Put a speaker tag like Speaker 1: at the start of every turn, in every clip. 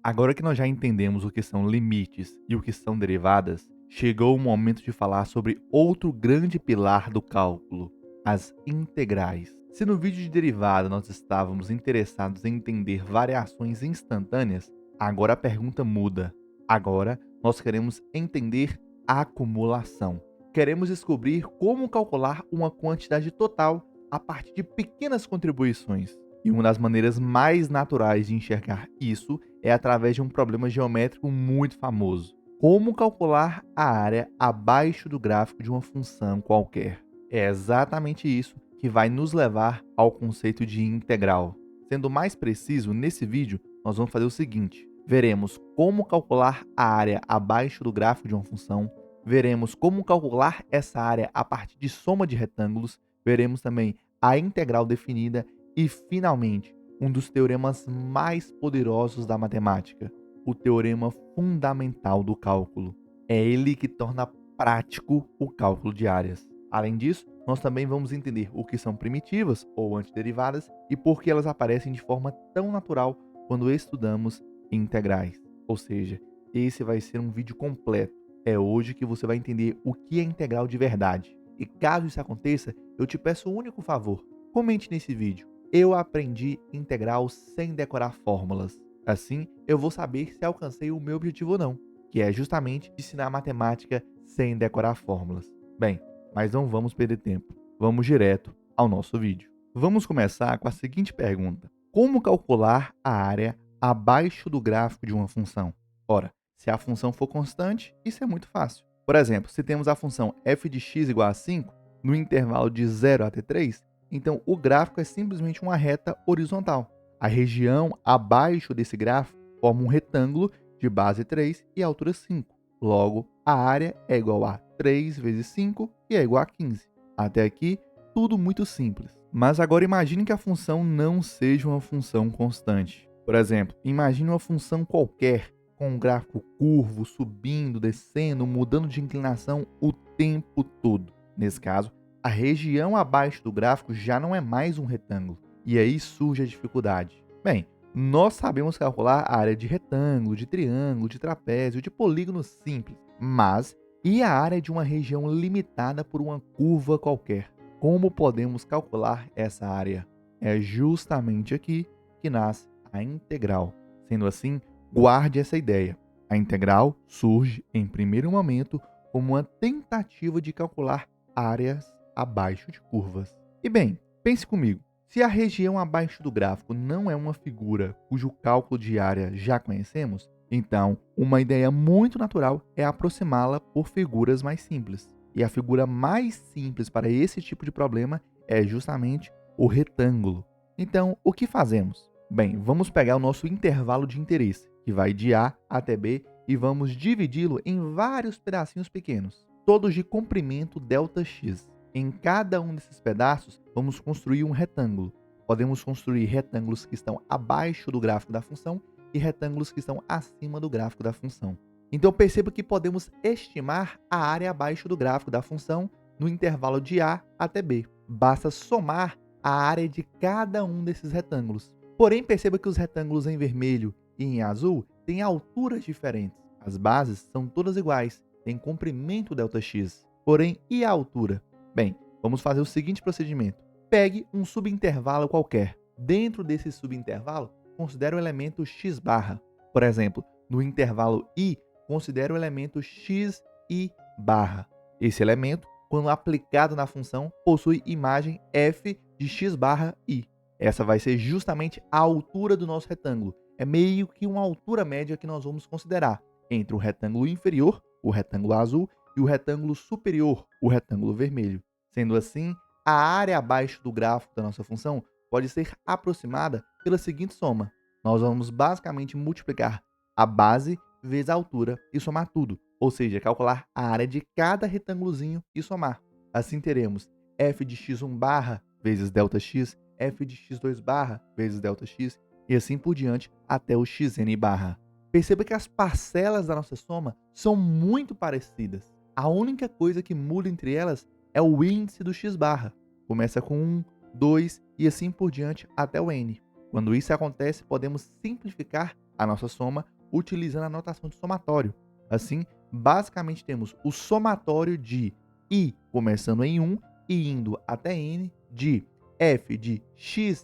Speaker 1: Agora que nós já entendemos o que são limites e o que são derivadas, chegou o momento de falar sobre outro grande pilar do cálculo, as integrais. Se no vídeo de derivada nós estávamos interessados em entender variações instantâneas, agora a pergunta muda. Agora nós queremos entender a acumulação. Queremos descobrir como calcular uma quantidade total a partir de pequenas contribuições. E uma das maneiras mais naturais de enxergar isso é através de um problema geométrico muito famoso. Como calcular a área abaixo do gráfico de uma função qualquer? É exatamente isso que vai nos levar ao conceito de integral. Sendo mais preciso, nesse vídeo nós vamos fazer o seguinte: veremos como calcular a área abaixo do gráfico de uma função, veremos como calcular essa área a partir de soma de retângulos, veremos também a integral definida e, finalmente, um dos teoremas mais poderosos da matemática, o teorema fundamental do cálculo. É ele que torna prático o cálculo de áreas. Além disso, nós também vamos entender o que são primitivas ou antiderivadas e por que elas aparecem de forma tão natural quando estudamos integrais. Ou seja, esse vai ser um vídeo completo. É hoje que você vai entender o que é integral de verdade. E caso isso aconteça, eu te peço um único favor: comente nesse vídeo: eu aprendi integral sem decorar fórmulas. Assim, eu vou saber se alcancei o meu objetivo ou não, que é justamente ensinar matemática sem decorar fórmulas. Bem, mas não vamos perder tempo. Vamos direto ao nosso vídeo. Vamos começar com a seguinte pergunta: como calcular a área abaixo do gráfico de uma função? Ora, se a função for constante, isso é muito fácil. Por exemplo, se temos a função f de x igual a 5, no intervalo de 0 até 3, então o gráfico é simplesmente uma reta horizontal. A região abaixo desse gráfico forma um retângulo de base 3 e altura 5. Logo, a área é igual a 3 vezes 5 e é igual a 15. Até aqui, tudo muito simples. Mas agora imagine que a função não seja uma função constante. Por exemplo, imagine uma função qualquer com um gráfico curvo, subindo, descendo, mudando de inclinação o tempo todo. Nesse caso, a região abaixo do gráfico já não é mais um retângulo. E aí surge a dificuldade. Bem, nós sabemos calcular a área de retângulo, de triângulo, de trapézio, de polígono simples. Mas e a área de uma região limitada por uma curva qualquer? Como podemos calcular essa área? É justamente aqui que nasce a integral. Sendo assim, guarde essa ideia. A integral surge, em primeiro momento, como uma tentativa de calcular áreas abaixo de curvas. E bem, pense comigo. Se a região abaixo do gráfico não é uma figura cujo cálculo de área já conhecemos, então uma ideia muito natural é aproximá-la por figuras mais simples. E a figura mais simples para esse tipo de problema é justamente o retângulo. Então, o que fazemos? Bem, vamos pegar o nosso intervalo de interesse, que vai de A até B, e vamos dividi-lo em vários pedacinhos pequenos, todos de comprimento ΔX. Em cada um desses pedaços, vamos construir um retângulo. Podemos construir retângulos que estão abaixo do gráfico da função e retângulos que estão acima do gráfico da função. Então perceba que podemos estimar a área abaixo do gráfico da função no intervalo de A até B. Basta somar a área de cada um desses retângulos. Porém, perceba que os retângulos em vermelho e em azul têm alturas diferentes. As bases são todas iguais, têm comprimento ΔX. Porém, e a altura? Bem, vamos fazer o seguinte procedimento. Pegue um subintervalo qualquer. Dentro desse subintervalo, considere o elemento x barra. Por exemplo, no intervalo i, considere o elemento x i barra. Esse elemento, quando aplicado na função, possui imagem f de x barra i. Essa vai ser justamente a altura do nosso retângulo. É meio que uma altura média que nós vamos considerar entre o retângulo inferior, o retângulo azul, e o retângulo superior, o retângulo vermelho. Sendo assim, a área abaixo do gráfico da nossa função pode ser aproximada pela seguinte soma. Nós vamos basicamente multiplicar a base vezes a altura e somar tudo, ou seja, calcular a área de cada retângulozinho e somar. Assim teremos f de x1 barra vezes ΔX, f de x2 barra vezes ΔX e assim por diante até o xn barra. Perceba que as parcelas da nossa soma são muito parecidas. A única coisa que muda entre elas é o índice do x barra. Começa com 1, 2 e assim por diante até o n. Quando isso acontece, podemos simplificar a nossa soma utilizando a notação de somatório. Assim, basicamente temos o somatório de i começando em 1 e indo até n de f de xi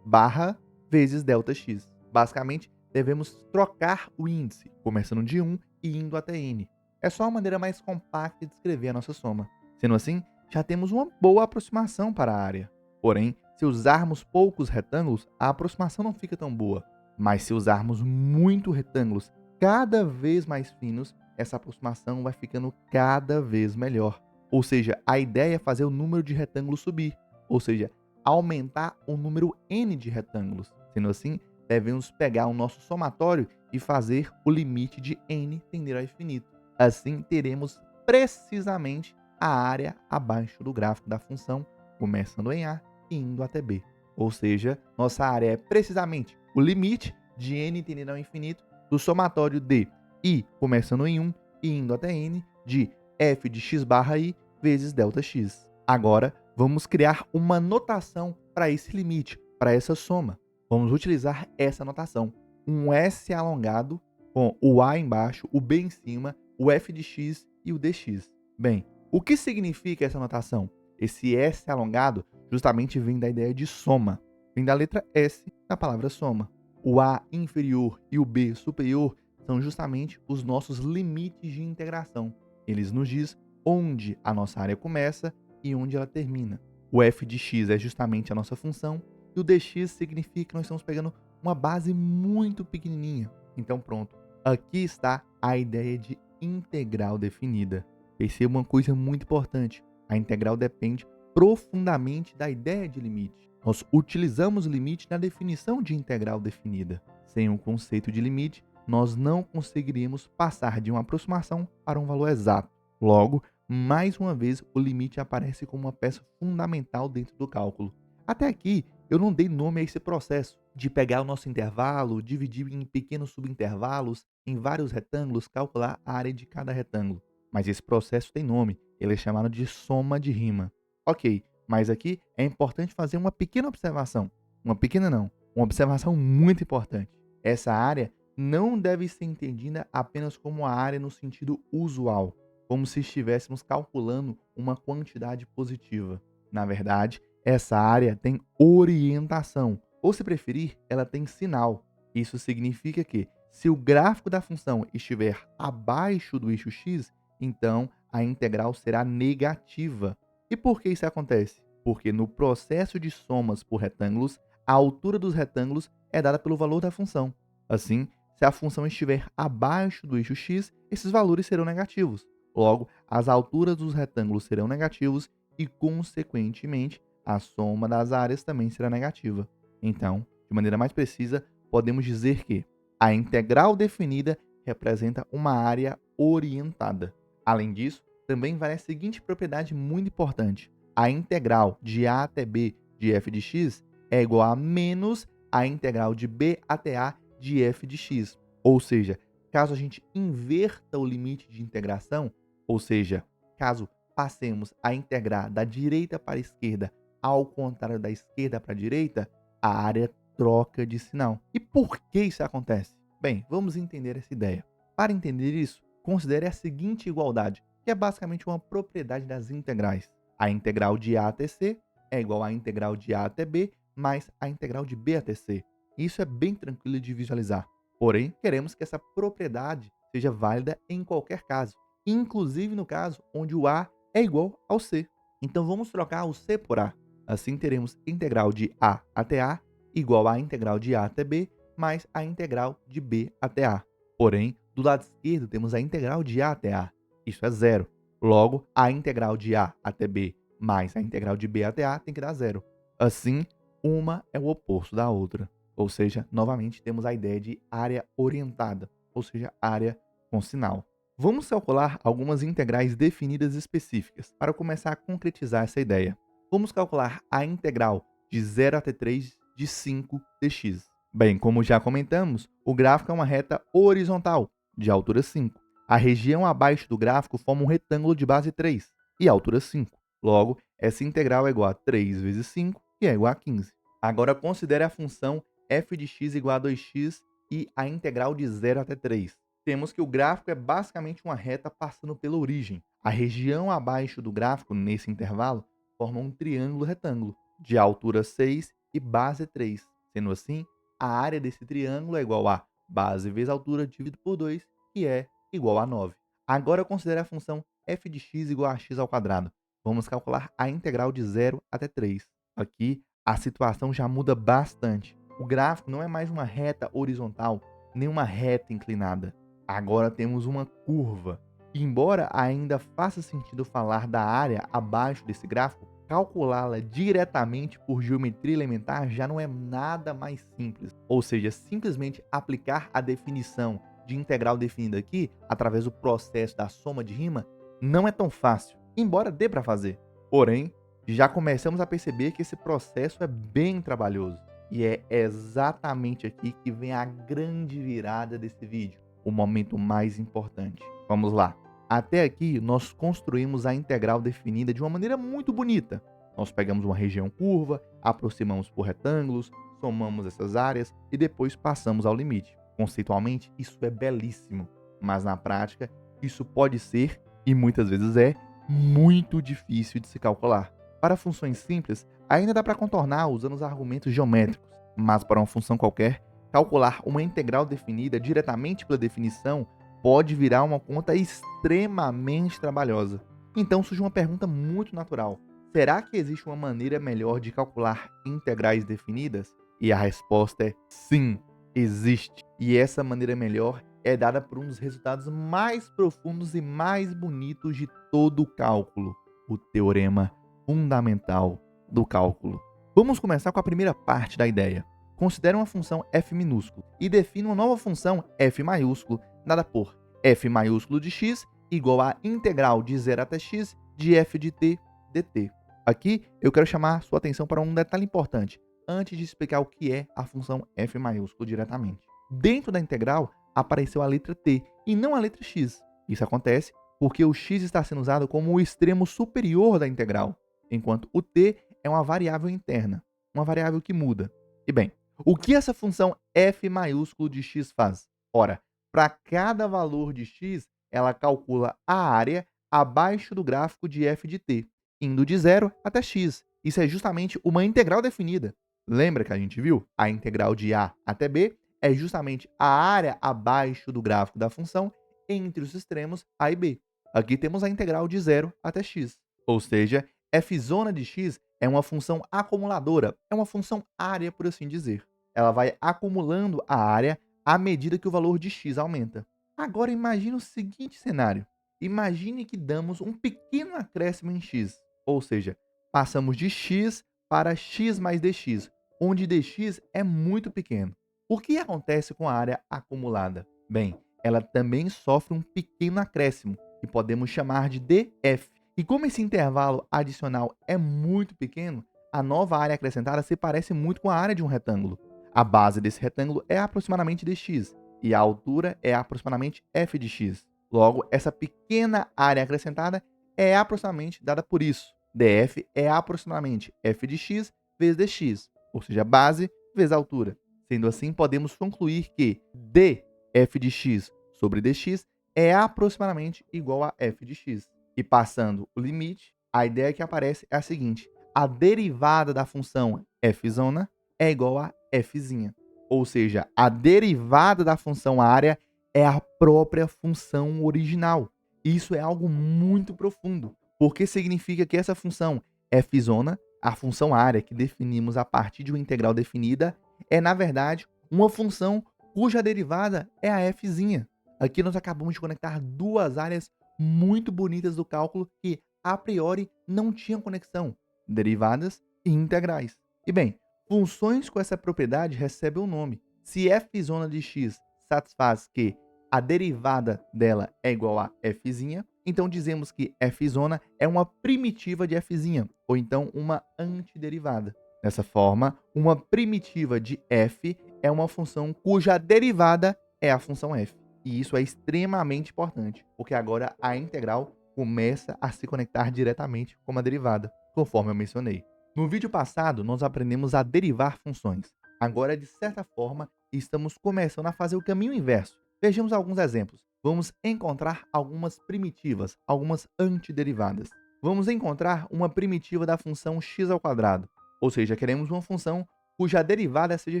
Speaker 1: barra vezes ΔX. Basicamente, devemos trocar o índice, começando de 1 e indo até n. É só uma maneira mais compacta de escrever a nossa soma. Sendo assim, já temos uma boa aproximação para a área. Porém, se usarmos poucos retângulos, a aproximação não fica tão boa. Mas se usarmos muitos retângulos cada vez mais finos, essa aproximação vai ficando cada vez melhor. Ou seja, a ideia é fazer o número de retângulos subir. Ou seja, aumentar o número n de retângulos. Sendo assim, devemos pegar o nosso somatório e fazer o limite de n tender ao infinito. Assim, teremos precisamente a área abaixo do gráfico da função, começando em A e indo até B. Ou seja, nossa área é precisamente o limite de n tendendo ao infinito do somatório de i começando em 1 e indo até n de f de x barra i vezes ΔX. Agora, vamos criar uma notação para esse limite, para essa soma. Vamos utilizar essa notação. Um S alongado com o A embaixo, o B em cima, o f de x e o dx. Bem, o que significa essa notação? Esse S alongado justamente vem da ideia de soma. Vem da letra S da palavra soma. O A inferior e o B superior são justamente os nossos limites de integração. Eles nos diz onde a nossa área começa e onde ela termina. O f de x é justamente a nossa função e o dx significa que nós estamos pegando uma base muito pequenininha. Então pronto, aqui está a ideia de integral definida. Perceba uma coisa muito importante, a integral depende profundamente da ideia de limite. Nós utilizamos o limite na definição de integral definida. Sem o conceito de limite, nós não conseguiríamos passar de uma aproximação para um valor exato. Logo, mais uma vez, o limite aparece como uma peça fundamental dentro do cálculo. Até aqui, eu não dei nome a esse processo de pegar o nosso intervalo, dividir em pequenos subintervalos, em vários retângulos, calcular a área de cada retângulo. Mas esse processo tem nome, ele é chamado de soma de rima. Ok, mas aqui é importante fazer uma pequena observação. Uma pequena não, uma observação muito importante. Essa área não deve ser entendida apenas como a área no sentido usual, como se estivéssemos calculando uma quantidade positiva. Na verdade, essa área tem orientação, ou se preferir, ela tem sinal. Isso significa que, se o gráfico da função estiver abaixo do eixo x, então a integral será negativa. E por que isso acontece? Porque no processo de somas por retângulos, a altura dos retângulos é dada pelo valor da função. Assim, se a função estiver abaixo do eixo x, esses valores serão negativos. Logo, as alturas dos retângulos serão negativos e, consequentemente, a soma das áreas também será negativa. Então, de maneira mais precisa, podemos dizer que a integral definida representa uma área orientada. Além disso, também vale a seguinte propriedade muito importante. A integral de a até b de f de x é igual a menos a integral de b até a de f de x. Ou seja, caso a gente inverta o limite de integração, ou seja, caso passemos a integrar da direita para a esquerda ao contrário da esquerda para a direita, a área troca de sinal. E por que isso acontece? Bem, vamos entender essa ideia. Para entender isso, considere a seguinte igualdade, que é basicamente uma propriedade das integrais. A integral de a até c é igual à integral de a até b mais a integral de b até c. Isso é bem tranquilo de visualizar. Porém, queremos que essa propriedade seja válida em qualquer caso, inclusive no caso onde o a é igual ao c. Então vamos trocar o c por a. Assim teremos integral de a até a igual à integral de a até b mais a integral de b até a. Porém, do lado esquerdo temos a integral de a até a. Isso é zero. Logo, a integral de a até b mais a integral de b até a tem que dar zero. Assim, uma é o oposto da outra. Ou seja, novamente temos a ideia de área orientada, ou seja, área com sinal. Vamos calcular algumas integrais definidas específicas para começar a concretizar essa ideia. Vamos calcular a integral de 0 até 3 de 5 dx. Bem, como já comentamos, o gráfico é uma reta horizontal, de altura 5. A região abaixo do gráfico forma um retângulo de base 3 e altura 5. Logo, essa integral é igual a 3 vezes 5, que é igual a 15. Agora, considere a função f de x igual a 2x e a integral de 0 até 3. Temos que o gráfico é basicamente uma reta passando pela origem. A região abaixo do gráfico, nesse intervalo, forma um triângulo retângulo, de altura 6 e base 3. Sendo assim, a área desse triângulo é igual a base vezes altura dividido por 2, que é igual a 9. Agora considere a função f de x igual a x ao quadrado. Vamos calcular a integral de 0 até 3. Aqui, a situação já muda bastante. O gráfico não é mais uma reta horizontal, nem uma reta inclinada. Agora temos uma curva. E embora ainda faça sentido falar da área abaixo desse gráfico, calculá-la diretamente por geometria elementar já não é nada mais simples. Ou seja, simplesmente aplicar a definição de integral definida aqui, através do processo da soma de rima, não é tão fácil, embora dê para fazer. Porém, já começamos a perceber que esse processo é bem trabalhoso. E é exatamente aqui que vem a grande virada desse vídeo, o momento mais importante. Vamos lá. Até aqui, nós construímos a integral definida de uma maneira muito bonita. Nós pegamos uma região curva, aproximamos por retângulos, somamos essas áreas e depois passamos ao limite. Conceitualmente, isso é belíssimo, mas na prática, isso pode ser, e muitas vezes é, muito difícil de se calcular. Para funções simples, ainda dá para contornar usando os argumentos geométricos, mas para uma função qualquer, calcular uma integral definida diretamente pela definição pode virar uma conta extremamente trabalhosa. Então surge uma pergunta muito natural: será que existe uma maneira melhor de calcular integrais definidas? E a resposta é sim, existe. E essa maneira melhor é dada por um dos resultados mais profundos e mais bonitos de todo o cálculo: o teorema fundamental do cálculo. Vamos começar com a primeira parte da ideia. Considere uma função f minúsculo e defina uma nova função f maiúsculo, dada por f maiúsculo de x igual a integral de 0 até x de f de t dt. Aqui eu quero chamar sua atenção para um detalhe importante, antes de explicar o que é a função f maiúsculo diretamente. Dentro da integral apareceu a letra t e não a letra x. Isso acontece porque o x está sendo usado como o extremo superior da integral, enquanto o t é uma variável interna, uma variável que muda. E bem, o que essa função f maiúsculo de x faz? Ora, para cada valor de x, ela calcula a área abaixo do gráfico de f de t, indo de 0 até x. Isso é justamente uma integral definida. Lembra que a gente viu? A integral de a até b é justamente a área abaixo do gráfico da função entre os extremos a e b. Aqui temos a integral de 0 até x. Ou seja, f zona de x é uma função acumuladora, é uma função área, por assim dizer. Ela vai acumulando a área à medida que o valor de x aumenta. Agora imagine o seguinte cenário. Imagine que damos um pequeno acréscimo em x, ou seja, passamos de x para x mais dx, onde dx é muito pequeno. O que acontece com a área acumulada? Bem, ela também sofre um pequeno acréscimo, que podemos chamar de df. E como esse intervalo adicional é muito pequeno, a nova área acrescentada se parece muito com a área de um retângulo. A base desse retângulo é aproximadamente dx, e a altura é aproximadamente f de x. Logo, essa pequena área acrescentada é aproximadamente dada por isso. df é aproximadamente f de x vezes dx, ou seja, base vezes altura. Sendo assim, podemos concluir que df de x sobre dx é aproximadamente igual a f de x. E passando o limite, a ideia que aparece é a seguinte: a derivada da função f zona é igual a f zinha. Ou seja, a derivada da função área é a própria função original. Isso é algo muito profundo, porque significa que essa função f zona, a função área que definimos a partir de uma integral definida, é na verdade uma função cuja derivada é a f zinha. Aqui nós acabamos de conectar duas áreas muito bonitas do cálculo que, a priori, não tinham conexão: derivadas e integrais. E bem, funções com essa propriedade recebem um nome. Se f zona de x satisfaz que a derivada dela é igual a f zinha, então dizemos que f zona é uma primitiva de f zinha, ou então uma antiderivada. Dessa forma, uma primitiva de f é uma função cuja derivada é a função f. E isso é extremamente importante, porque agora a integral começa a se conectar diretamente com a derivada, conforme eu mencionei. No vídeo passado, nós aprendemos a derivar funções. Agora, de certa forma, estamos começando a fazer o caminho inverso. Vejamos alguns exemplos. Vamos encontrar algumas primitivas, algumas antiderivadas. Vamos encontrar uma primitiva da função x ao quadrado, ou seja, queremos uma função cuja derivada seja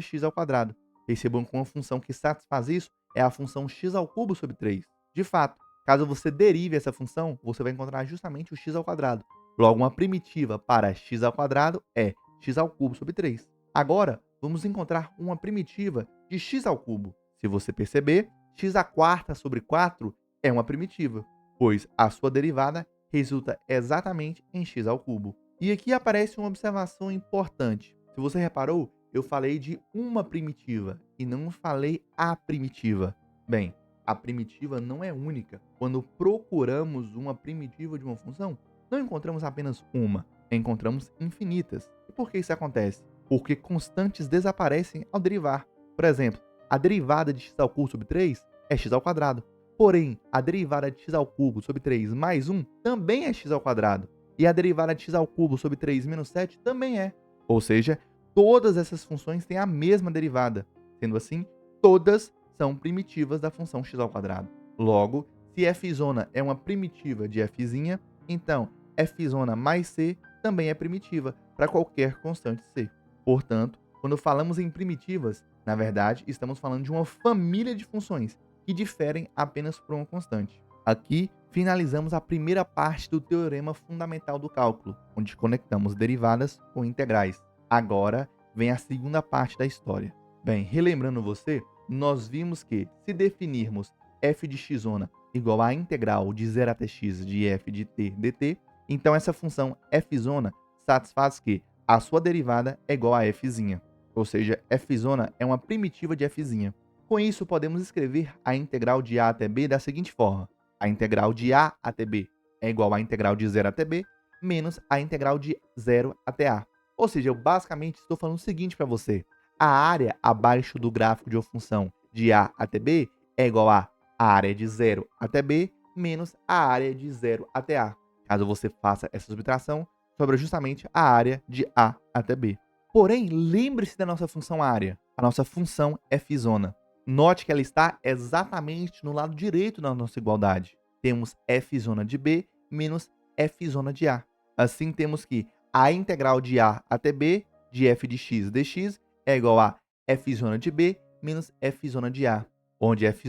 Speaker 1: x ao quadrado. Percebam que uma função que satisfaz isso é a função x ao cubo sobre 3. De fato, caso você derive essa função, você vai encontrar justamente o x ao quadrado. Logo, uma primitiva para x ao quadrado é x ao cubo sobre 3. Agora, vamos encontrar uma primitiva de x ao cubo. Se você perceber, x à quarta sobre 4 é uma primitiva, pois a sua derivada resulta exatamente em x ao cubo. E aqui aparece uma observação importante. Se você reparou, eu falei de uma primitiva e não falei a primitiva. Bem, a primitiva não é única. Quando procuramos uma primitiva de uma função, não encontramos apenas uma, encontramos infinitas. E por que isso acontece? Porque constantes desaparecem ao derivar. Por exemplo, a derivada de x ao cubo sobre 3 é x ao quadrado. Porém, a derivada de x ao cubo sobre 3 mais 1 também é x ao quadrado. E a derivada de x ao cubo sobre 3 menos 7 também é. Ou seja, todas essas funções têm a mesma derivada. Sendo assim, todas são primitivas da função x ao quadrado. Logo, se f' é uma primitiva de f', então f' mais c também é primitiva para qualquer constante c. Portanto, quando falamos em primitivas, na verdade, estamos falando de uma família de funções que diferem apenas por uma constante. Aqui, finalizamos a primeira parte do teorema fundamental do cálculo, onde conectamos derivadas com integrais. Agora, vem a segunda parte da história. Bem, relembrando você, nós vimos que, se definirmos f de x igual à integral de 0 até x de f de t dt, então essa função f' satisfaz que a sua derivada é igual a f', ou seja, f' é uma primitiva de f'. Com isso, podemos escrever a integral de a até b da seguinte forma. A integral de a até b é igual à integral de 0 até b menos a integral de 0 até a. Ou seja, eu basicamente estou falando o seguinte para você. A área abaixo do gráfico de uma função de a até b é igual a área de 0 até b menos a área de 0 até a. Caso você faça essa subtração, sobra justamente a área de a até b. Porém, lembre-se da nossa função área, a nossa função f'. Note que ela está exatamente no lado direito da nossa igualdade. Temos f' de b menos f' de a. Assim, temos que a integral de a até b de f de x dx é igual a f' de b menos f' de a, onde f'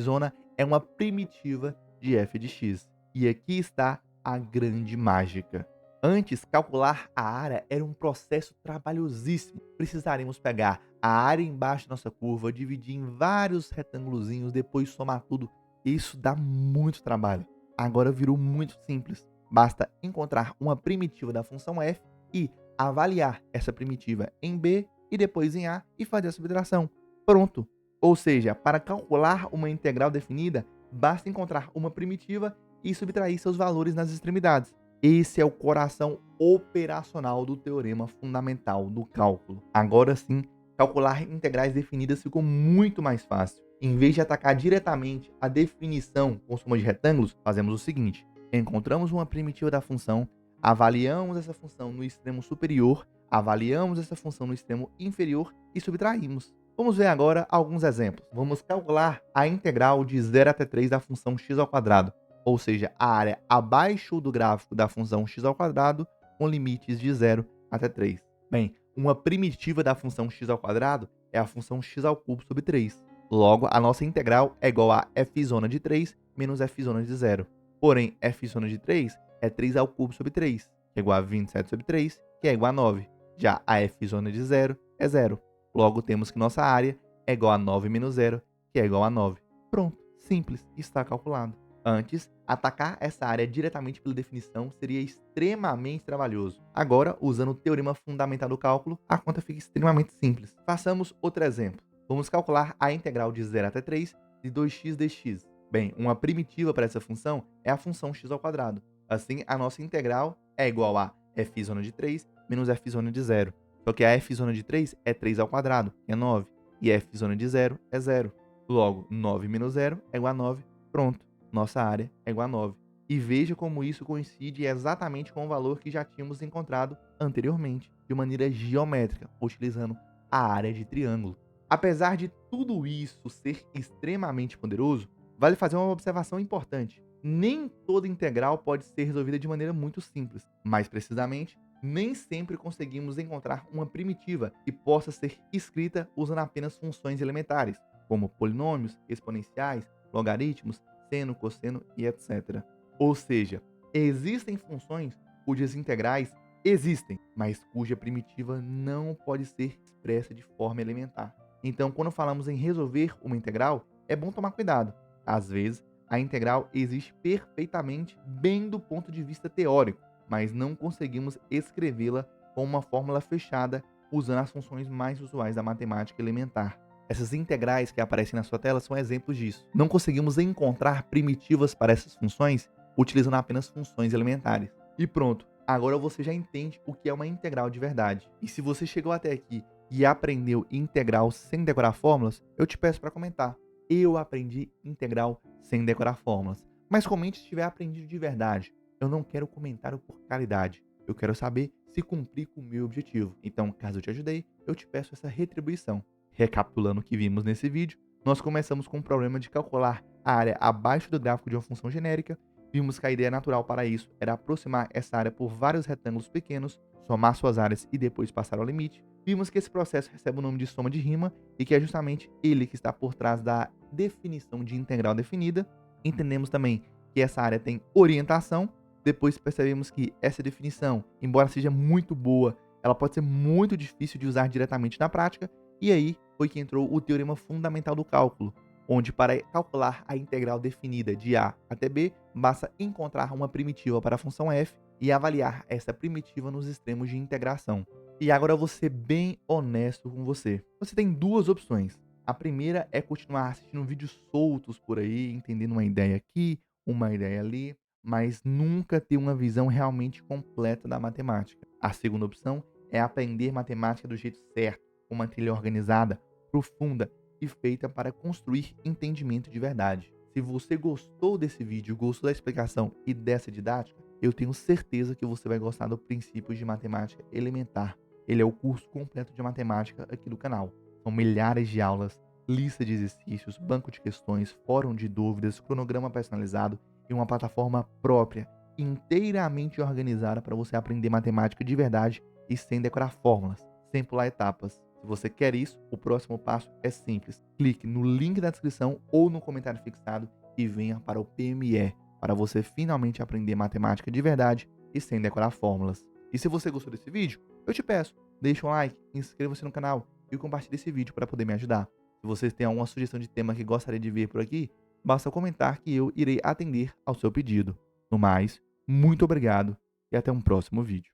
Speaker 1: é uma primitiva de f de x. E aqui está a grande mágica. Antes, calcular a área era um processo trabalhosíssimo. Precisaremos pegar a área embaixo da nossa curva, dividir em vários retângulozinhos, depois somar tudo. Isso dá muito trabalho. Agora virou muito simples. Basta encontrar uma primitiva da função f e avaliar essa primitiva em b e depois em a e fazer a subtração. Pronto! Ou seja, para calcular uma integral definida, basta encontrar uma primitiva e subtrair seus valores nas extremidades. Esse é o coração operacional do teorema fundamental do cálculo. Agora sim, calcular integrais definidas ficou muito mais fácil. Em vez de atacar diretamente a definição com soma de retângulos, fazemos o seguinte: encontramos uma primitiva da função, avaliamos essa função no extremo superior, avaliamos essa função no extremo inferior e subtraímos. Vamos ver agora alguns exemplos. Vamos calcular a integral de 0 até 3 da função x ao quadrado, ou seja, a área abaixo do gráfico da função x ao quadrado com limites de 0 até 3. Bem, uma primitiva da função x ao quadrado é a função x ao cubo sobre 3. Logo, a nossa integral é igual a f' de 3 menos f' de 0. Porém, f' de 3 é 3 ao cubo sobre 3, que é igual a 27 sobre 3, que é igual a 9. Já a f' de 0 é 0. Logo, temos que nossa área é igual a 9 menos 0, que é igual a 9. Pronto, simples, está calculado. Antes, atacar essa área diretamente pela definição seria extremamente trabalhoso. Agora, usando o teorema fundamental do cálculo, a conta fica extremamente simples. Façamos outro exemplo. Vamos calcular a integral de 0 até 3 de 2x dx. Bem, uma primitiva para essa função é a função x ao quadrado. Assim, a nossa integral é igual a f' de 3 menos f' de 0. Só que a f' de 3 é 3 ao quadrado, que é 9. E f' de 0 é 0. Logo, 9 menos 0 é igual a 9. Pronto, nossa área é igual a 9. E veja como isso coincide exatamente com o valor que já tínhamos encontrado anteriormente, de maneira geométrica, utilizando a área de triângulo. Apesar de tudo isso ser extremamente poderoso, vale fazer uma observação importante. Nem toda integral pode ser resolvida de maneira muito simples. Mais precisamente, nem sempre conseguimos encontrar uma primitiva que possa ser escrita usando apenas funções elementares, como polinômios, exponenciais, logaritmos, seno, cosseno e etc. Ou seja, existem funções cujas integrais existem, mas cuja primitiva não pode ser expressa de forma elementar. Então, quando falamos em resolver uma integral, é bom tomar cuidado. Às vezes, a integral existe perfeitamente bem do ponto de vista teórico, mas não conseguimos escrevê-la com uma fórmula fechada usando as funções mais usuais da matemática elementar. Essas integrais que aparecem na sua tela são exemplos disso. Não conseguimos encontrar primitivas para essas funções utilizando apenas funções elementares. E pronto, agora você já entende o que é uma integral de verdade. E se você chegou até aqui e aprendeu integral sem decorar fórmulas, eu te peço para comentar. Eu aprendi integral sem decorar fórmulas. Mas comente se tiver aprendido de verdade. Eu não quero comentário por caridade. Eu quero saber se cumpri com o meu objetivo. Então, caso eu te ajudei, eu te peço essa retribuição. Recapitulando o que vimos nesse vídeo, nós começamos com o problema de calcular a área abaixo do gráfico de uma função genérica. Vimos que a ideia natural para isso era aproximar essa área por vários retângulos pequenos, somar suas áreas e depois passar ao limite. Vimos que esse processo recebe o nome de soma de rima e que é justamente ele que está por trás da definição de integral definida. Entendemos também que essa área tem orientação. Depois percebemos que essa definição, embora seja muito boa, ela pode ser muito difícil de usar diretamente na prática. E aí foi que entrou o teorema fundamental do cálculo, onde para calcular a integral definida de a até b, basta encontrar uma primitiva para a função f e avaliar essa primitiva nos extremos de integração. E agora eu vou ser bem honesto com você. Você tem duas opções. A primeira é continuar assistindo vídeos soltos por aí, entendendo uma ideia aqui, uma ideia ali, mas nunca ter uma visão realmente completa da matemática. A segunda opção é aprender matemática do jeito certo, com uma trilha organizada, profunda e feita para construir entendimento de verdade. Se você gostou desse vídeo, gostou da explicação e dessa didática, eu tenho certeza que você vai gostar do Princípios de Matemática Elementar. Ele é o curso completo de matemática aqui do canal. São milhares de aulas, lista de exercícios, banco de questões, fórum de dúvidas, cronograma personalizado e uma plataforma própria, inteiramente organizada para você aprender matemática de verdade e sem decorar fórmulas, sem pular etapas. Se você quer isso, o próximo passo é simples. Clique no link da descrição ou no comentário fixado e venha para o PME, para você finalmente aprender matemática de verdade e sem decorar fórmulas. E se você gostou desse vídeo, eu te peço, deixa um like, inscreva-se no canal e compartilhe esse vídeo para poder me ajudar. Se vocês têm alguma sugestão de tema que gostaria de ver por aqui, basta comentar que eu irei atender ao seu pedido. No mais, muito obrigado e até um próximo vídeo.